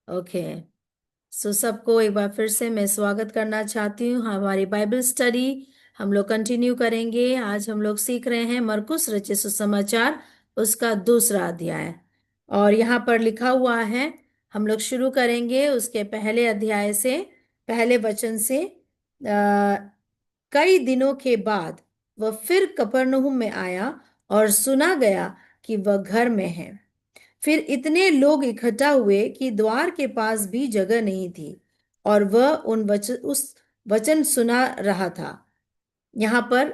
Okay. सो सबको एक बार फिर से मैं स्वागत करना चाहती हूँ हमारी बाइबल स्टडी। हम लोग कंटिन्यू करेंगे। आज हम लोग सीख रहे हैं मरकुस रचित सुसमाचार, उसका दूसरा अध्याय। और यहाँ पर लिखा हुआ है, हम लोग शुरू करेंगे उसके पहले अध्याय से, पहले वचन से। कई दिनों के बाद वह फिर कफरनहूम में आया और सुना गया कि वह घर में है। फिर इतने लोग इकट्ठा हुए कि द्वार के पास भी जगह नहीं थी, और वह उस वचन सुना रहा था। यहाँ पर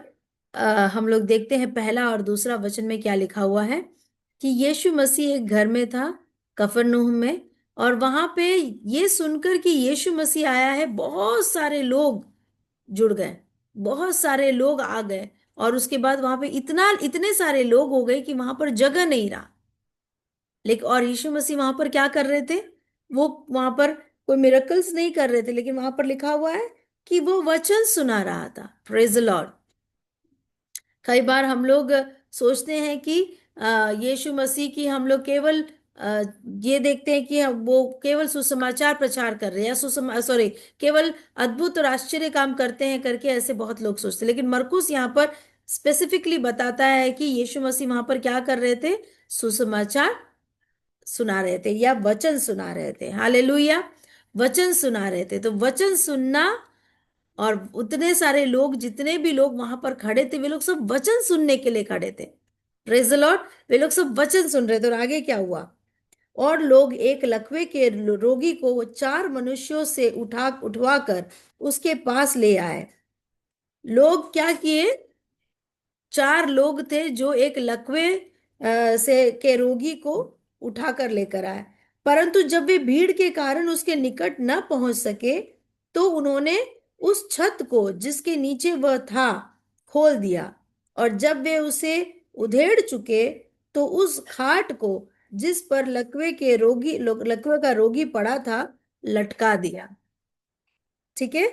हम लोग देखते हैं पहला और दूसरा वचन में क्या लिखा हुआ है कि यीशु मसीह एक घर में था, कफरनहूम में। और वहां पे ये सुनकर कि यीशु मसीह आया है, बहुत सारे लोग जुड़ गए, बहुत सारे लोग आ गए। और उसके बाद वहां पे इतने सारे लोग हो गए कि वहां पर जगह नहीं रहा। लेकिन और यीशु मसीह वहां पर क्या कर रहे थे? वो वहां पर कोई मिरेकल्स नहीं कर रहे थे, लेकिन वहां पर लिखा हुआ है कि वो वचन सुना रहा था। Praise the Lord. कई बार हम लोग सोचते हैं कि यीशु मसीह की हम लोग केवल ये देखते हैं कि वो केवल सुसमाचार प्रचार कर रहे हैं, या सॉरी, केवल अद्भुत और आश्चर्य काम करते हैं करके, ऐसे बहुत लोग सोचते हैं। लेकिन मरकुस यहाँ पर स्पेसिफिकली बताता है कि यीशु मसीह वहां पर क्या कर रहे थे? सुसमाचार सुना रहे थे, या वचन सुना रहे थे। हालेलुया। वचन सुना रहे थे। तो वचन सुनना, और उतने सारे लोग, जितने भी लोग वहां पर खड़े थे, वे लोग सब वचन सुनने के लिए खड़े थे। Praise the Lord. वे लोग सब वचन सुन रहे थे। और आगे क्या हुआ? और लोग एक लकवे के रोगी को वो चार मनुष्यों से उठवा कर उसके पास ले आए। लोग क्या किए? चार लोग थे जो एक लकवे से के रोगी को उठाकर लेकर आए। परंतु जब वे भीड़ के कारण उसके निकट न पहुंच सके, तो उन्होंने उस छत को जिसके नीचे वह था खोल दिया। और जब वे उसे उधेड़ चुके, तो उस खाट को जिस पर लकवे का रोगी पड़ा था, लटका दिया। ठीक है।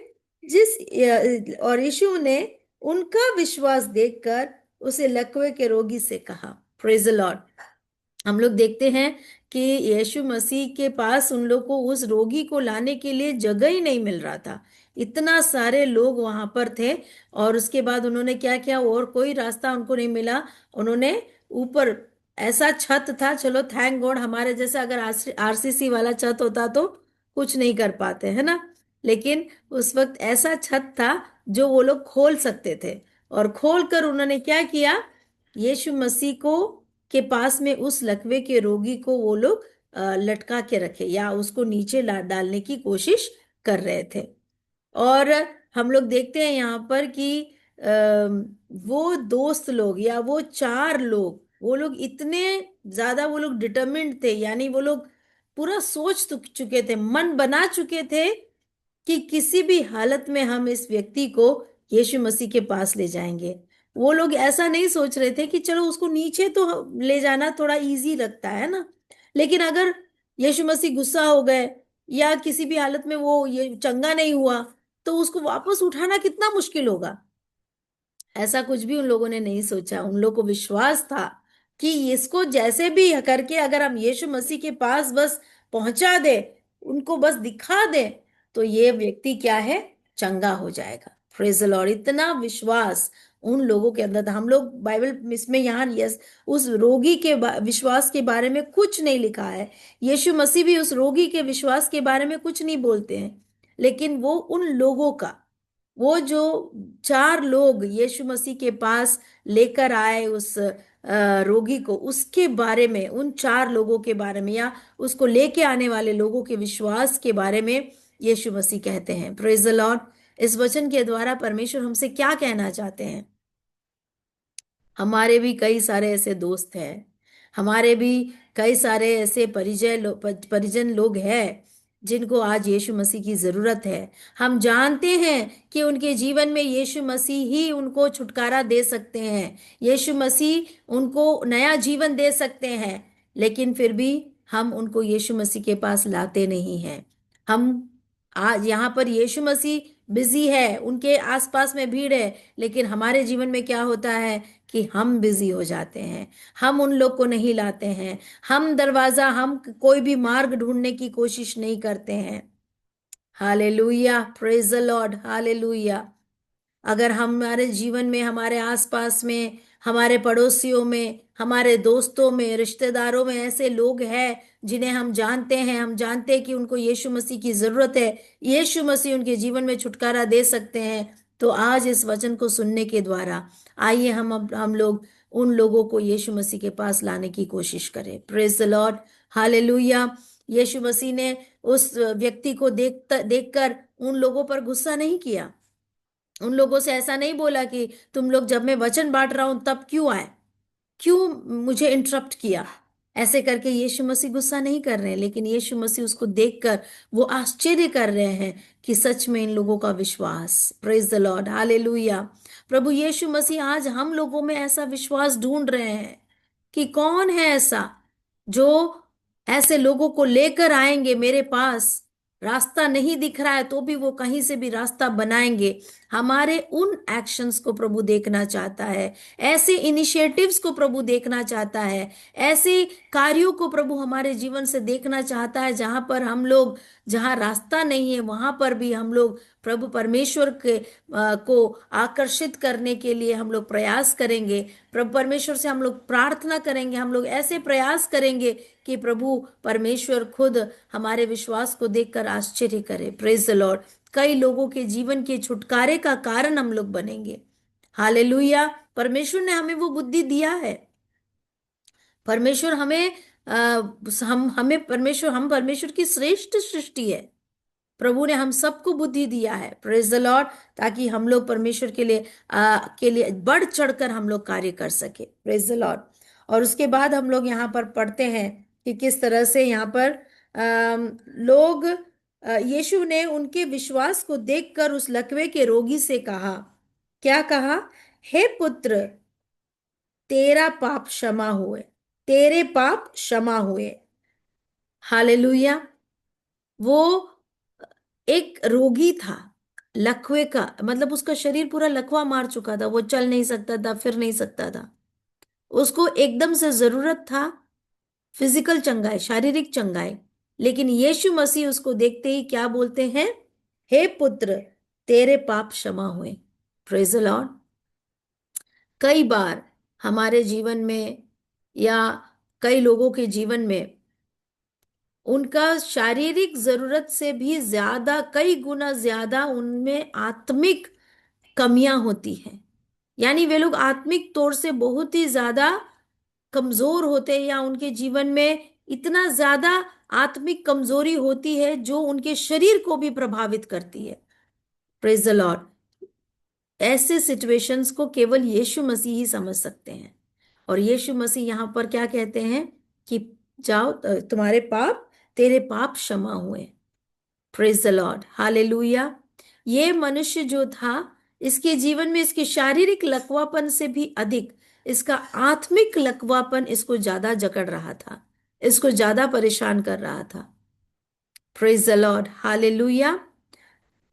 और यीशु ने उनका विश्वास देखकर उसे लकवे के रोगी से कहा। Praise the Lord. हम लोग देखते हैं कि यीशु मसीह के पास उन लोग को, उस रोगी को लाने के लिए जगह ही नहीं मिल रहा था। इतना सारे लोग वहां पर थे। और उसके बाद उन्होंने क्या किया? और कोई रास्ता उनको नहीं मिला। उन्होंने ऊपर, ऐसा छत था, चलो थैंक गॉड, हमारे जैसे अगर आरसीसी वाला छत होता तो कुछ नहीं कर पाते, है ना। लेकिन उस वक्त ऐसा छत था जो वो लोग खोल सकते थे। और खोल कर उन्होंने क्या किया? यीशु मसीह को के पास में उस लकवे के रोगी को वो लोग लटका के रखे, या उसको नीचे डालने की कोशिश कर रहे थे। और हम लोग देखते हैं यहाँ पर कि वो दोस्त लोग, या वो चार लोग, वो लोग इतने ज्यादा वो लोग डिटर्मिन्ड थे, यानी वो लोग पूरा सोच चुके थे, मन बना चुके थे कि किसी भी हालत में हम इस व्यक्ति को यीशु मसीह के पास ले जाएंगे। वो लोग ऐसा नहीं सोच रहे थे कि चलो उसको नीचे तो ले जाना थोड़ा इजी लगता है ना, लेकिन अगर यीशु मसीह गुस्सा हो गए, या किसी भी हालत में वो ये चंगा नहीं हुआ, तो उसको वापस उठाना कितना मुश्किल होगा। ऐसा कुछ भी उन लोगों ने नहीं सोचा। उन लोगों को विश्वास था कि इसको जैसे भी करके अगर हम यीशु मसीह के पास बस पहुंचा दे, उनको बस दिखा दे, तो ये व्यक्ति क्या है? चंगा हो जाएगा। Praise the Lord. इतना विश्वास उन लोगों के अंदर था। हम लोग बाइबल इसमें यहाँ, यस, उस रोगी के विश्वास के बारे में कुछ नहीं लिखा है। यीशु मसीह भी उस रोगी के विश्वास के बारे में कुछ नहीं बोलते हैं। लेकिन वो उन लोगों का, वो जो चार लोग यीशु मसीह के पास लेकर आए उस रोगी को, उसके बारे में, उन चार लोगों के बारे में, या उसको लेके आने वाले लोगों के विश्वास के बारे में यीशु मसीह कहते हैं। Praise the Lord. इस वचन के द्वारा परमेश्वर हमसे क्या कहना चाहते हैं? हमारे भी कई सारे ऐसे दोस्त हैं, हमारे भी कई सारे ऐसे परिजन लोग हैं जिनको आज यीशु मसीह की जरूरत है। हम जानते हैं कि उनके जीवन में यीशु मसीह ही उनको छुटकारा दे सकते हैं, यीशु मसीह उनको नया जीवन दे सकते हैं। लेकिन फिर भी हम उनको यीशु मसीह के पास लाते नहीं हैं। हम आज यहाँ पर यीशु मसीह बिजी है, उनके आसपास में भीड़ है, लेकिन हमारे जीवन में क्या होता है कि हम बिजी हो जाते हैं, हम उन लोग को नहीं लाते हैं, हम कोई भी मार्ग ढूंढने की कोशिश नहीं करते हैं। Hallelujah, praise the Lord, hallelujah. अगर हमारे जीवन में, हमारे आसपास में, हमारे पड़ोसियों में, हमारे दोस्तों में, रिश्तेदारों में ऐसे लोग हैं जिन्हें हम जानते हैं, हम जानते हैं कि उनको यीशु मसीह की जरूरत है, यीशु मसीह उनके जीवन में छुटकारा दे सकते हैं, तो आज इस वचन को सुनने के द्वारा आइए हम लोग उन लोगों को यीशु मसीह के पास लाने की कोशिश करें। Praise the Lord, hallelujah. Yeshu Masih ने उस व्यक्ति को देखकर उन लोगों पर गुस्सा नहीं किया, उन लोगों से ऐसा नहीं बोला कि तुम लोग जब मैं वचन बांट रहा हूं तब क्यों आए, क्यों मुझे इंटरप्ट किया। ऐसे करके यीशु मसीह गुस्सा नहीं कर रहे हैं, लेकिन यीशु मसीह उसको देखकर वो आश्चर्य कर रहे हैं कि सच में इन लोगों का विश्वास। Praise the Lord, hallelujah. प्रभु यीशु मसीह आज हम लोगों में ऐसा विश्वास ढूंढ रहे हैं कि कौन है ऐसा जो ऐसे लोगों को लेकर आएंगे मेरे पास। रास्ता नहीं दिख रहा है तो भी वो कहीं से भी रास्ता बनाएंगे। हमारे उन एक्शंस को प्रभु देखना चाहता है, ऐसे इनिशिएटिव्स को प्रभु देखना चाहता है, ऐसे कार्यों को प्रभु हमारे जीवन से देखना चाहता है जहां पर हम लोग, जहां रास्ता नहीं है वहां पर भी हम लोग प्रभु परमेश्वर के को आकर्षित करने के लिए हम लोग प्रयास करेंगे। प्रभु परमेश्वर से हम लोग प्रार्थना करेंगे, हम लोग ऐसे प्रयास करेंगे कि प्रभु परमेश्वर खुद हमारे विश्वास को देखकर आश्चर्य करे। Praise the Lord. कई लोगों के जीवन के छुटकारे का कारण हम लोग बनेंगे। हालेलुया। परमेश्वर ने हमें वो बुद्धि दिया है। परमेश्वर हमें हम हमें परमेश्वर हम परमेश्वर की श्रेष्ठ सृष्टि है। प्रभु ने हम सबको बुद्धि दिया है। Praise the Lord. ताकि हम लोग परमेश्वर के लिए बढ़ चढ़कर हम लोग कार्य कर सके। Praise the Lord. और उसके बाद हम लोग यहाँ पर पढ़ते हैं कि किस तरह से यहाँ पर लोग यीशु ने उनके विश्वास को देखकर उस लकवे के रोगी से कहा, क्या कहा? हे पुत्र, तेरा पाप क्षमा हुए, तेरे पाप क्षमा हुए। हालेलुया। वो एक रोगी था, लकवे का मतलब उसका शरीर पूरा लकवा मार चुका था, वो चल नहीं सकता था, फिर नहीं सकता था। उसको एकदम से जरूरत था फिजिकल चंगाई, शारीरिक चंगाई। लेकिन यीशु मसीह उसको देखते ही क्या बोलते हैं? हे पुत्र, तेरे पाप क्षमा हुए। Praise the Lord. कई बार हमारे जीवन में या कई लोगों के जीवन में उनका शारीरिक जरूरत से भी ज्यादा, कई गुना ज्यादा उनमें आत्मिक कमियां होती हैं। यानी वे लोग आत्मिक तौर से बहुत ही ज्यादा कमजोर होते हैं, या उनके जीवन में इतना ज्यादा आत्मिक कमजोरी होती है जो उनके शरीर को भी प्रभावित करती है। Praise the Lord. ऐसे सिचुएशंस को केवल यीशु मसीह ही समझ सकते हैं। और यीशु मसीह यहाँ पर क्या कहते हैं कि जाओ, तुम्हारे पाप, तेरे पाप क्षमा हुए। Praise the Lord, hallelujah. ये मनुष्य जो था, इसके जीवन में इसके शारीरिक लकवापन से भी अधिक इसका आत्मिक लकवापन इसको ज्यादा जकड़ रहा था, इसको ज्यादा परेशान कर रहा था। Praise the Lord, hallelujah.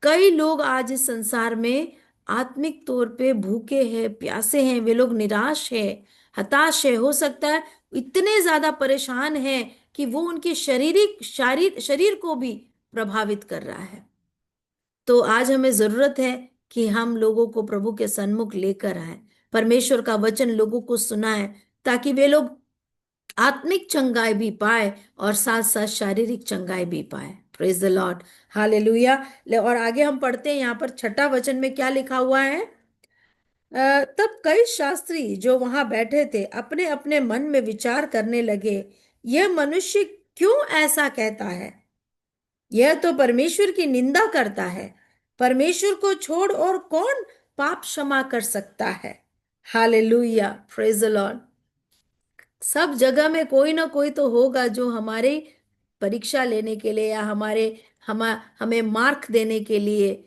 कई लोग आज इस संसार में आत्मिक तौर पे भूखे हैं, प्यासे हैं, वे लोग निराश है, हताश है, हो सकता है इतने ज्यादा परेशान हैं कि वो उनके शरीर को भी प्रभावित कर रहा है। तो आज हमें जरूरत है कि हम लोगों को प्रभु के सन्मुख लेकर आए, परमेश्वर का वचन लोगों को सुनाए, ताकि वे लोग आत्मिक चंगाई भी पाए और साथ साथ शारीरिक चंगाई भी पाए। Praise the Lord, hallelujah. और आगे हम पढ़ते हैं यहाँ पर छठा वचन में क्या लिखा हुआ है? तब कई शास्त्री जो वहां बैठे थे अपने अपने मन में विचार करने लगे, यह मनुष्य क्यों ऐसा कहता है? यह तो परमेश्वर की निंदा करता है। परमेश्वर को छोड़ और कौन पाप क्षमा कर सकता है? Hallelujah, praise the Lord. सब जगह में कोई ना कोई तो होगा जो हमारे परीक्षा लेने के लिए या हमें मार्क देने के लिए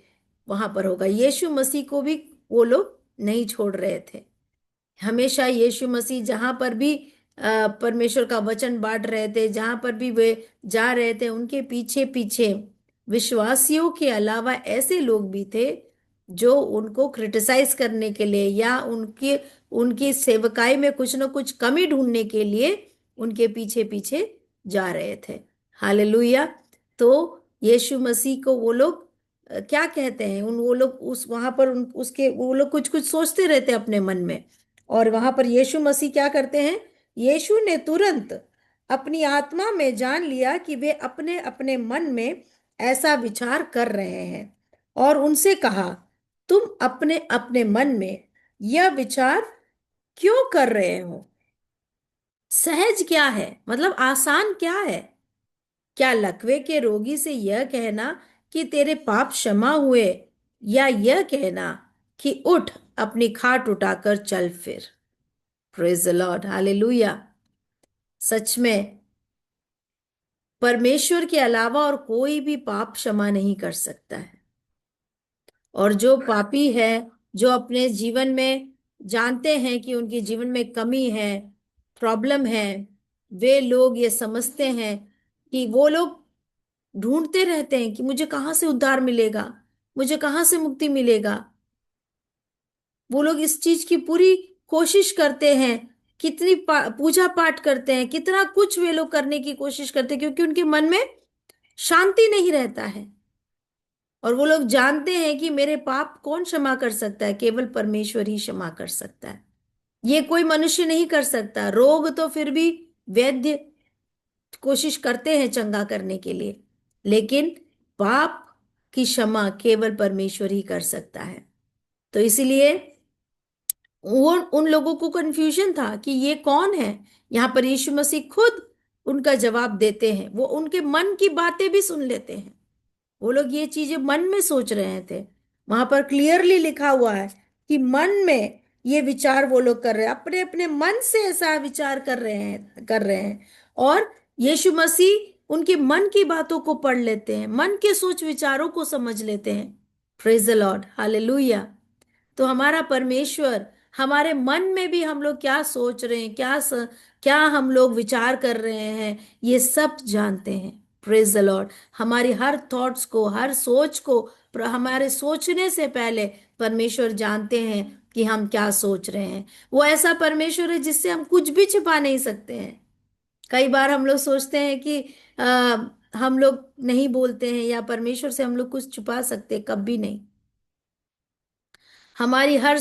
वहां पर होगा। यीशु मसीह को भी वो लोग नहीं छोड़ रहे थे। हमेशा यीशु मसीह जहां पर भी परमेश्वर का वचन बांट रहे थे, जहां पर भी वे जा रहे थे, उनके पीछे पीछे विश्वासियों के अलावा ऐसे लोग भी थे जो उनको क्रिटिसाइज करने के लिए या उनके उनकी सेवकाई में कुछ ना कुछ कमी ढूंढने के लिए उनके पीछे पीछे जा रहे थे। हालेलुया। तो यीशु मसीह को वो लोग क्या कहते हैं, उन वो लोग उस वहां पर उसके वो लोग कुछ कुछ सोचते रहते अपने मन में। और वहां पर यीशु मसीह क्या करते हैं, यीशु ने तुरंत अपनी आत्मा में जान लिया कि वे अपने अपने मन में ऐसा विचार कर रहे हैं, और उनसे कहा, तुम अपने अपने मन में यह विचार क्यों कर रहे हो? सहज क्या है, मतलब आसान क्या है? क्या लकवे के रोगी से यह कहना कि तेरे पाप क्षमा हुए, या यह कहना कि उठ अपनी खाट उठाकर चल फिर? Praise the Lord, hallelujah. सच में परमेश्वर के अलावा और कोई भी पाप क्षमा नहीं कर सकता है। और जो पापी है, जो अपने जीवन में जानते हैं कि उनके जीवन में कमी है, प्रॉब्लम है, वे लोग ये समझते हैं कि वो लोग ढूंढते रहते हैं कि मुझे कहाँ से उद्धार मिलेगा, मुझे कहाँ से मुक्ति मिलेगा। वो लोग इस चीज की पूरी कोशिश करते हैं, कितनी पूजा पाठ करते हैं, कितना कुछ वे लोग करने की कोशिश करते हैं, क्योंकि उनके मन में शांति नहीं रहता है। और वो लोग जानते हैं कि मेरे पाप कौन क्षमा कर सकता है? केवल परमेश्वर ही क्षमा कर सकता है। ये कोई मनुष्य नहीं कर सकता। रोग तो फिर भी वैद्य कोशिश करते हैं चंगा करने के लिए, लेकिन पाप की क्षमा केवल परमेश्वर ही कर सकता है। तो इसीलिए वो उन लोगों को कंफ्यूजन था कि ये कौन है। यहाँ पर यीशु मसीह खुद उनका जवाब देते हैं, वो उनके मन की बातें भी सुन लेते हैं। वो लोग ये चीजें मन में सोच रहे थे, वहां पर क्लियरली लिखा हुआ है कि मन में ये विचार वो लोग कर रहे हैं, अपने अपने मन से ऐसा विचार कर रहे हैं। और यीशु मसीह उनके मन की बातों को पढ़ लेते हैं, मन के सोच विचारों को समझ लेते हैं। Praise the Lord, hallelujah. तो हमारा परमेश्वर हमारे मन में भी हम लोग क्या सोच रहे हैं, क्या हम लोग विचार कर रहे हैं, ये सब जानते हैं। Praise the Lord. हमारी हर थॉट्स को, हर सोच को, हमारे सोचने से पहले परमेश्वर जानते हैं कि हम क्या सोच रहे हैं। वो ऐसा परमेश्वर है जिससे हम कुछ भी छिपा नहीं सकते हैं। कई बार हम लोग सोचते हैं कि हम लोग नहीं बोलते हैं या परमेश्वर से हम लोग कुछ छुपा सकते हैं, कभी नहीं। हमारी हर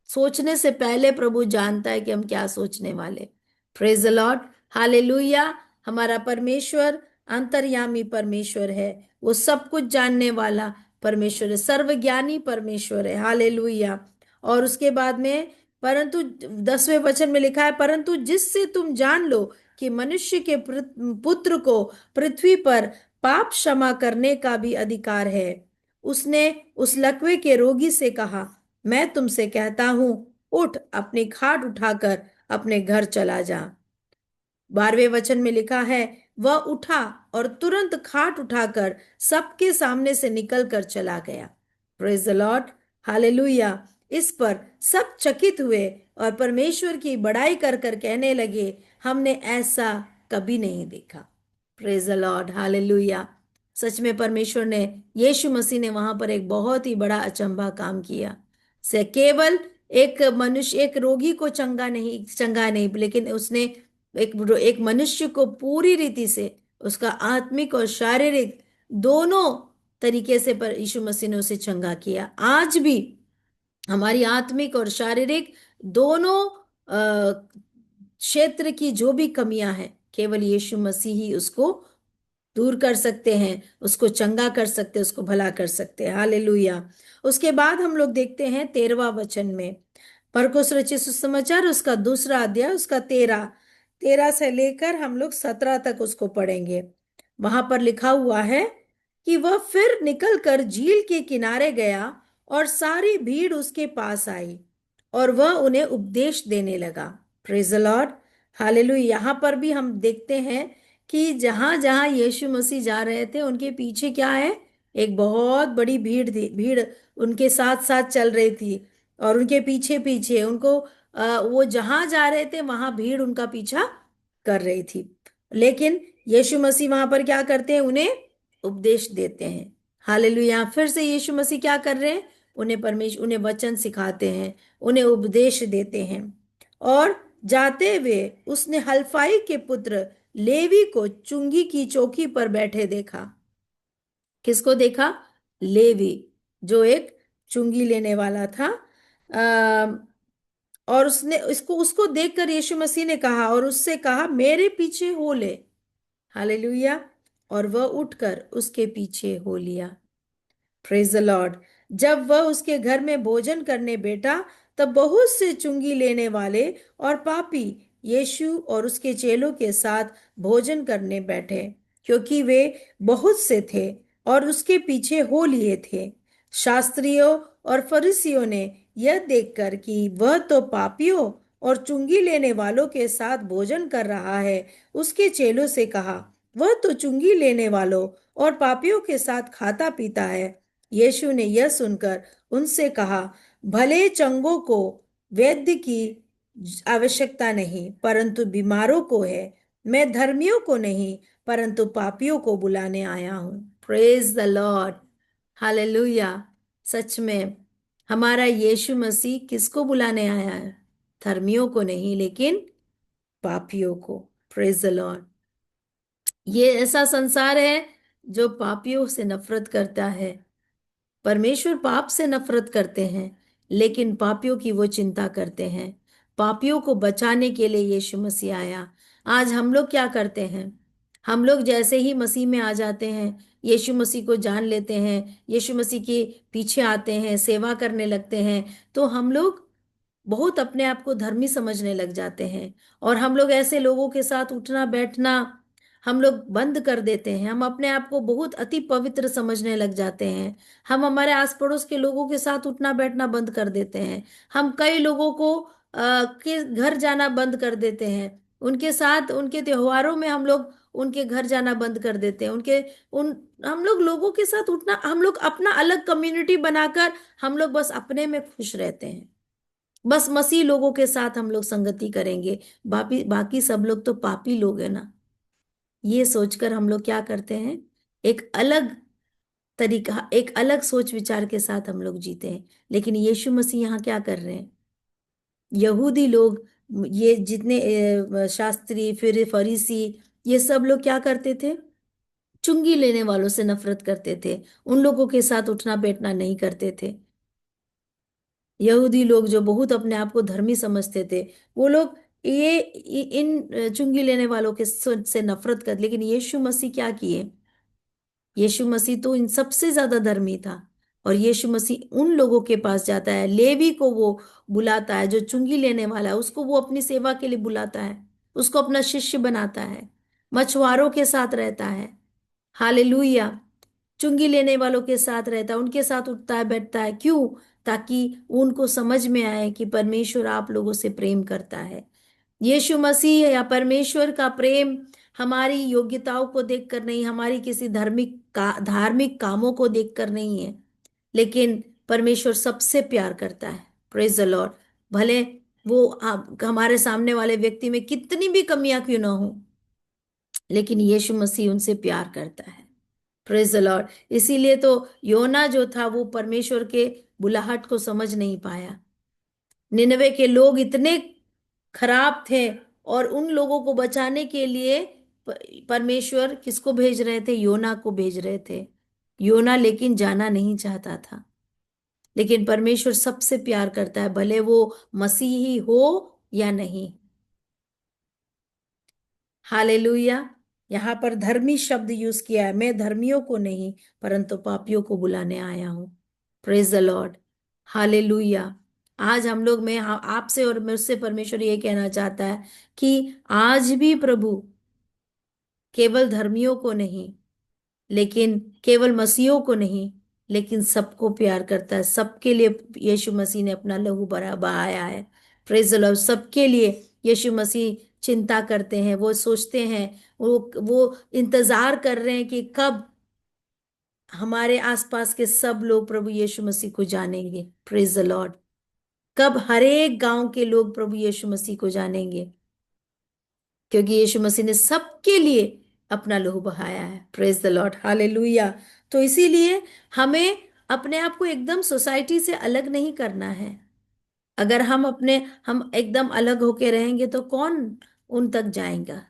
सोचने से पहले प्रभु जानता है कि हम क्या सोचने वाले। Praise the Lord, hallelujah. हमारा परमेश्वर अंतर्यामी परमेश्वर है, वो सब कुछ जानने वाला परमेश्वर है, सर्वज्ञानी परमेश्वर है। हालेलुया। और उसके बाद में परंतु 10वें वचन में लिखा है, परंतु जिससे तुम जान लो कि मनुष्य के पुत्र को पृथ्वी पर पाप क्षमा करने का भी अधिकार है। उसने उस लकवे के रोगी से कहा, मैं तुमसे कहता हूं, उठ अपनी खाट उठाकर अपने घर चला जा। 12वें वचन में लिखा है, वह उठा और तुरंत खाट उठाकर सबके सामने से निकल कर चला गया। Praise the Lord, hallelujah. इस पर सब चकित हुए और परमेश्वर की बड़ाई कर कर कहने लगे, हमने ऐसा कभी नहीं देखा। Praise the Lord, hallelujah. सच में परमेश्वर ने, यीशु मसीह ने वहां पर एक बहुत ही बड़ा अचंभा काम किया। से केवल एक मनुष्य, एक रोगी को चंगा नहीं, लेकिन उसने एक मनुष्य को पूरी रीति से, उसका आत्मिक और शारीरिक दोनों तरीके से पर यीशु मसीह ने उसे चंगा किया। आज भी हमारी आत्मिक और शारीरिक दोनों क्षेत्र की जो भी कमियां हैं, केवल यीशु मसीह ही उसको दूर कर सकते हैं, उसको चंगा कर सकते हैं, उसको भला कर सकते हैं। हालेलुया। उसके बाद हम लोग देखते हैं 13वां वचन में, मरकुस रचित सुसमाचार उसका दूसरा अध्याय, उसका 13 से लेकर हम लोग 17 तक उसको पढ़ेंगे। वहां पर लिखा हुआ है कि वह फिर निकलकर झील के किनारे गया और सारी भीड़ उसके पास आई और वह उन्हें उपदेश देने लगा। Praise the Lord, hallelujah. यहाँ पर भी हम देखते हैं कि जहां जहां यीशु मसीह जा रहे थे उनके पीछे क्या है, एक बहुत बड़ी भीड़ थी। भीड़ उनके साथ साथ चल रही थी और उनके पीछे पीछे उनको वो जहां जा रहे थे वहां भीड़ उनका पीछा कर रही थी। लेकिन यीशु मसीह वहां पर क्या करते हैं, उन्हें उपदेश देते हैं। हालेलुया। फिर से यीशु मसीह क्या कर रहे हैं? उन्हें वचन सिखाते हैं, उन्हें उपदेश देते हैं। और जाते हुए उसने हल्फाई के पुत्र लेवी को चुंगी की चौकी पर बैठे देखा। किसको देखा? लेवी, जो एक चुंगी लेने वाला था। और उसने इसको उसको देखकर यीशु मसीह ने कहा और उससे कहा, मेरे पीछे हो ले। हालेलुया। और वह उठकर उसके पीछे हो लिया। Praise the Lord. जब वह उसके घर में भोजन करने बैठा, तब बहुत से चुंगी लेने वाले और पापी यीशु और उसके चेलों के साथ भोजन करने बैठे, क्योंकि वे बहुत से थे और उसके पीछे हो लिए थे। शास्त्रियों और फरीसियों ने यह देखकर कि वह तो पापियों और चुंगी लेने वालों के साथ भोजन कर रहा है, उसके चेलों से कहा, वह तो चुंगी लेने वालों और पापियों के साथ खाता पीता है। यीशु ने यह सुनकर उनसे कहा, भले चंगों को वैद्य की आवश्यकता नहीं, परंतु बीमारों को है। मैं धर्मियों को नहीं, परंतु पापियों को बुलाने आया हूँ। Praise the Lord. हालेलुया। सच में हमारा यीशु मसीह किसको बुलाने आया है? धर्मियों को नहीं, लेकिन पापियों को। Praise the Lord. ये ऐसा संसार है जो पापियों से नफरत करता है। परमेश्वर पाप से नफरत करते हैं, लेकिन पापियों की वो चिंता करते हैं। पापियों को बचाने के लिए यीशु मसीह आया। आज हम लोग क्या करते हैं? हम लोग जैसे ही मसीह में आ जाते हैं, यीशु मसीह को जान लेते हैं, यीशु मसीह के पीछे आते हैं, सेवा करने लगते हैं, तो हम लोग बहुत अपने आप को धर्मी समझने लग जाते हैं। और हम लोग ऐसे लोगों के साथ उठना बैठना हम लोग बंद कर देते हैं। हम अपने आप को बहुत अति पवित्र समझने लग जाते हैं। हम हमारे आस पड़ोस के लोगों के साथ उठना बैठना बंद कर देते हैं। हम कई लोगों को के घर जाना बंद कर देते हैं। उनके साथ उनके त्योहारों में हम लोग उनके घर जाना बंद कर देते हैं। उनके उन हम लोग लोगों के साथ उठना, हम लोग अपना अलग कम्युनिटी बनाकर हम लोग बस अपने में खुश रहते हैं। बस मसीह लोगों के साथ हम लोग संगति करेंगे, बाकी बाकी सब लोग तो पापी लोग हैं ना। ये सोचकर हम लोग क्या करते हैं? एक अलग तरीका, एक अलग सोच विचार के साथ हम लोग जीते हैं। लेकिन यीशु मसीह यहाँ क्या कर रहे हैं? यहूदी लोग, ये जितने शास्त्री फिर फरीसी, ये सब लोग क्या करते थे? चुंगी लेने वालों से नफरत करते थे। उन लोगों के साथ उठना बैठना नहीं करते थे। यहूदी लोग जो बहुत अपने आप को धर्मी समझते थे, वो लोग इन चुंगी लेने वालों के से नफरत कर। लेकिन यीशु मसीह क्या किए? यीशु मसीह तो इन सबसे ज्यादा धर्मी था। और यीशु मसीह उन लोगों के पास जाता है, लेवी को वो बुलाता है, जो चुंगी लेने वाला है उसको वो अपनी सेवा के लिए बुलाता है, उसको अपना शिष्य बनाता है, मछुआरों के साथ रहता है। हालेलुया। चुंगी लेने वालों के साथ रहता है, उनके साथ उठता है बैठता है। क्यों? ताकि उनको समझ में आए कि परमेश्वर आप लोगों से प्रेम करता है। यीशु मसीह या परमेश्वर का प्रेम हमारी योग्यताओं को देखकर नहीं, हमारी किसी धार्मिक कामों को देखकर नहीं है, लेकिन परमेश्वर सबसे प्यार करता है। Praise the Lord. भले वो हमारे सामने वाले व्यक्ति में कितनी भी कमियां क्यों ना हो, लेकिन यीशु मसीह उनसे प्यार करता है। Praise the Lord. इसीलिए तो योना जो था वो परमेश्वर के बुलाहट को समझ नहीं पाया। निनवे के लोग इतने खराब थे, और उन लोगों को बचाने के लिए परमेश्वर किसको भेज रहे थे? योना को भेज रहे थे। योना लेकिन जाना नहीं चाहता था। लेकिन परमेश्वर सबसे प्यार करता है, भले वो मसीही हो या नहीं। हालेलुया। यहाँ पर धर्मी शब्द यूज किया है, मैं धर्मियों को नहीं, परंतु पापियों को बुलाने आया हूं। Praise the Lord. हालेलुया। आज हम लोग, मैं आपसे और मुझसे परमेश्वर ये कहना चाहता है कि आज भी प्रभु केवल धर्मियों को नहीं, लेकिन केवल मसीहों को नहीं, लेकिन सबको प्यार करता है। सबके लिए यीशु मसीह ने अपना लहू बरा बहाया है। Praise the Lord. सबके लिए यीशु मसीह चिंता करते हैं, वो सोचते हैं, वो इंतजार कर रहे हैं कि कब हमारे आसपास के सब लोग प्रभु यीशु मसीह को जानेंगे। Praise the Lord. कब हर एक गांव के लोग प्रभु यीशु मसीह को जानेंगे, क्योंकि यीशु मसीह ने सबके लिए अपना लहू बहाया है। Praise the Lord, hallelujah. तो इसीलिए हमें अपने आप को एकदम सोसाइटी से अलग नहीं करना है। अगर हम एकदम अलग होके रहेंगे तो कौन उन तक जाएगा।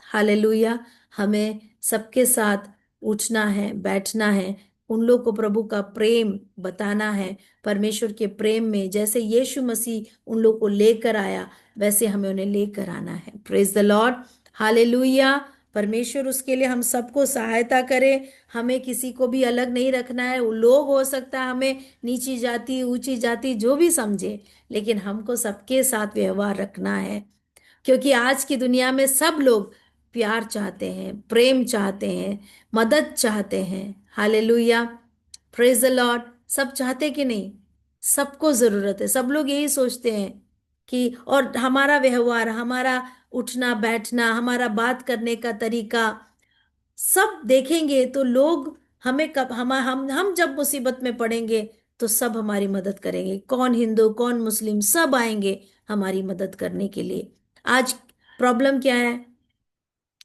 हालेलुया। हमें सबके साथ उठना है, बैठना है, उन लोग को प्रभु का प्रेम बताना है। परमेश्वर के प्रेम में जैसे यीशु मसीह उन लोग को लेकर आया, वैसे हमें उन्हें लेकर आना है। Praise the Lord, hallelujah. परमेश्वर उसके लिए हम सबको सहायता करे। हमें किसी को भी अलग नहीं रखना है। वो लोग हो सकता है हमें नीची जाति ऊंची जाति जो भी समझे, लेकिन हमको सबके साथ व्यवहार रखना है। क्योंकि आज की दुनिया में सब लोग प्यार चाहते हैं, प्रेम चाहते हैं, मदद चाहते हैं। Hallelujah, praise the Lord. सब चाहते कि नहीं? सबको जरूरत है। सब लोग यही सोचते हैं कि, और हमारा व्यवहार, हमारा उठना बैठना, हमारा बात करने का तरीका सब देखेंगे तो लोग हमें कब हम जब मुसीबत में पड़ेंगे तो सब हमारी मदद करेंगे। कौन हिंदू कौन मुस्लिम, सब आएंगे हमारी मदद करने के लिए। आज प्रॉब्लम क्या है?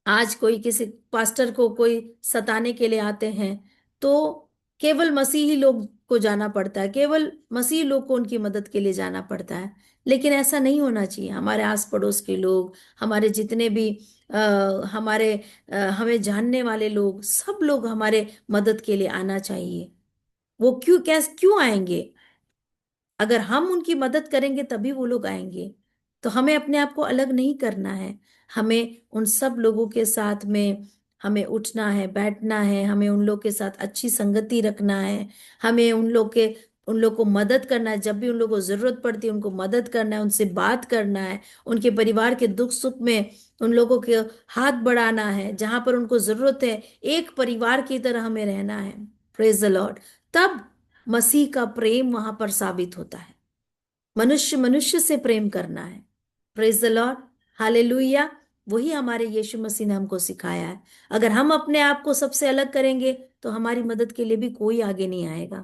आज कोई किसी पास्टर को कोई सताने के लिए आते हैं तो केवल मसीही लोग को जाना पड़ता है, केवल मसीही लोग को उनकी मदद के लिए जाना पड़ता है। लेकिन ऐसा नहीं होना चाहिए। हमारे आस पड़ोस के लोग, हमारे जितने भी आ, हमारे हमें जानने वाले लोग, सब लोग हमारे मदद के लिए आना चाहिए। वो क्यों आएंगे? अगर हम उनकी मदद करेंगे तभी वो लोग आएंगे। तो हमें अपने आप को अलग नहीं करना है। हमें उन सब लोगों के साथ में हमें उठना है, बैठना है, हमें उन लोग के साथ अच्छी संगति रखना है। हमें उन लोग को मदद करना है। जब भी उन लोगों को जरूरत पड़ती है उनको मदद करना है, उनसे बात करना है, उनके परिवार के दुख सुख में उन लोगों के हाथ बढ़ाना है। जहां पर उनको जरूरत है, एक परिवार की तरह हमें रहना है। Praise the Lord. तब मसीह का प्रेम वहां पर साबित होता है। मनुष्य मनुष्य से प्रेम करना है। Praise the Lord, hallelujah. वही हमारे यीशु मसीह ने हमको सिखाया है। अगर हम अपने आप को सबसे अलग करेंगे तो हमारी मदद के लिए भी कोई आगे नहीं आएगा।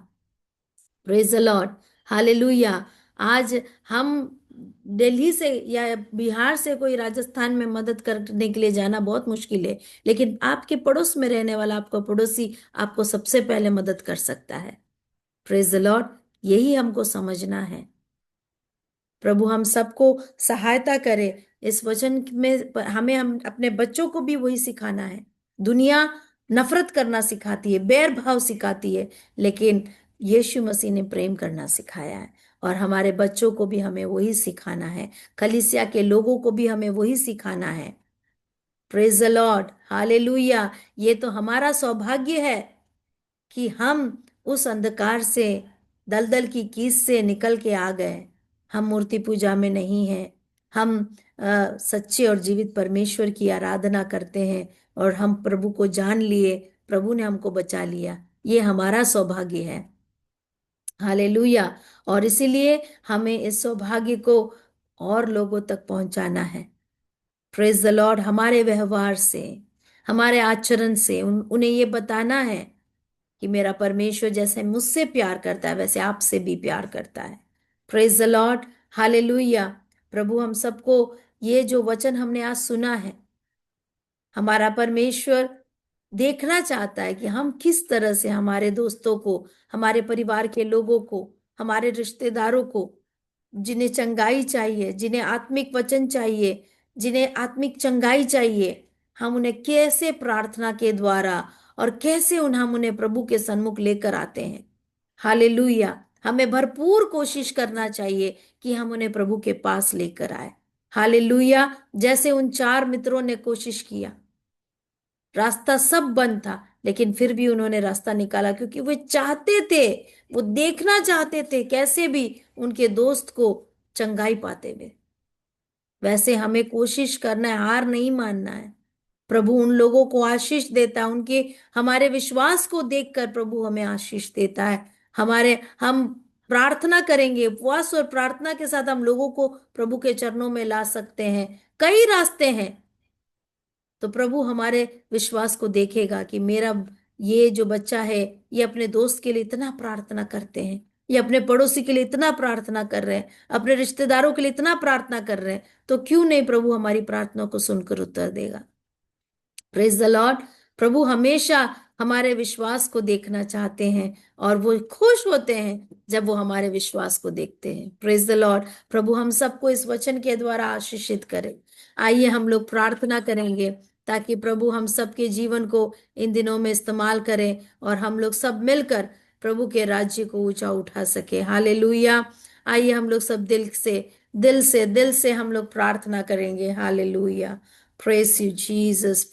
Praise the Lord, hallelujah. आज हम दिल्ली से या बिहार से कोई राजस्थान में मदद करने के लिए जाना बहुत मुश्किल है, लेकिन आपके पड़ोस में रहने वाला आपका पड़ोसी आपको सबसे पहले मदद कर सकता है। Praise the Lord. यही हमको समझना है। प्रभु हम सबको सहायता करे इस वचन में। हमें हम अपने बच्चों को भी वही सिखाना है। दुनिया नफरत करना सिखाती है, बैर भाव सिखाती है, लेकिन यीशु मसीह ने प्रेम करना सिखाया है। और हमारे बच्चों को भी हमें वही सिखाना है। कलीसिया के लोगों को भी हमें वही सिखाना है। Praise the Lord, hallelujah. ये तो हमारा सौभाग्य है कि हम उस अंधकार से, दलदल की कीस से निकल के आ गए। हम मूर्ति पूजा में नहीं हैं। हम सच्चे और जीवित परमेश्वर की आराधना करते हैं और हम प्रभु को जान लिए। प्रभु ने हमको बचा लिया। ये हमारा सौभाग्य है। हालेलुया। और इसीलिए हमें इस सौभाग्य को और लोगों तक पहुंचाना है। Praise the Lord. हमारे व्यवहार से, हमारे आचरण से उन्हें ये बताना है कि मेरा परमेश्वर जैसे मुझसे प्यार करता है वैसे आपसे भी प्यार करता है। Praise the Lord, hallelujah. प्रभु हम सबको ये जो वचन हमने आज सुना है, हमारा परमेश्वर देखना चाहता है कि हम किस तरह से हमारे दोस्तों को, हमारे परिवार के लोगों को, हमारे रिश्तेदारों को, जिन्हें चंगाई चाहिए, जिन्हें आत्मिक वचन चाहिए, जिन्हें आत्मिक चंगाई चाहिए, हम उन्हें कैसे प्रार्थना के द्वारा और कैसे हम उन्हें प्रभु के सन्मुख लेकर आते हैं। हालेलुया। हमें भरपूर कोशिश करना चाहिए कि हम उन्हें प्रभु के पास लेकर आए। हालेलुया। जैसे उन चार मित्रों ने कोशिश किया, रास्ता सब बंद था, लेकिन फिर भी उन्होंने रास्ता निकाला, क्योंकि वे चाहते थे, वो देखना चाहते थे कैसे भी उनके दोस्त को चंगाई पाते हुए। वैसे हमें कोशिश करना है, हार नहीं मानना है। प्रभु उन लोगों को आशीष देता है, उनके हमारे विश्वास को देखकर प्रभु हमें आशीष देता है। हम प्रार्थना करेंगे, उपवास और प्रार्थना के साथ हम लोगों को प्रभु के चरणों में ला सकते हैं। कई रास्ते हैं। तो प्रभु हमारे विश्वास को देखेगा कि मेरा ये जो बच्चा है, ये अपने दोस्त के लिए इतना प्रार्थना करते हैं, ये अपने पड़ोसी के लिए इतना प्रार्थना कर रहे हैं, अपने रिश्तेदारों के लिए इतना प्रार्थना कर रहे हैं, तो क्यों नहीं प्रभु हमारी प्रार्थना को सुनकर उत्तर देगा। Praise the Lord. प्रभु हमेशा हमारे विश्वास को देखना चाहते हैं और वो खुश होते हैं जब वो हमारे विश्वास को देखते हैं। Praise the Lord. प्रभु हम सबको इस वचन के द्वारा आशीषित करे। आइए हम लोग प्रार्थना करेंगे ताकि प्रभु हम सबके जीवन को इन दिनों में इस्तेमाल करें और हम लोग सब मिलकर प्रभु के राज्य को ऊंचा उठा सके। हालेलुया। आइए हम लोग सब दिल से हम लोग प्रार्थना करेंगे। हालेलुया। Praise you Jesus.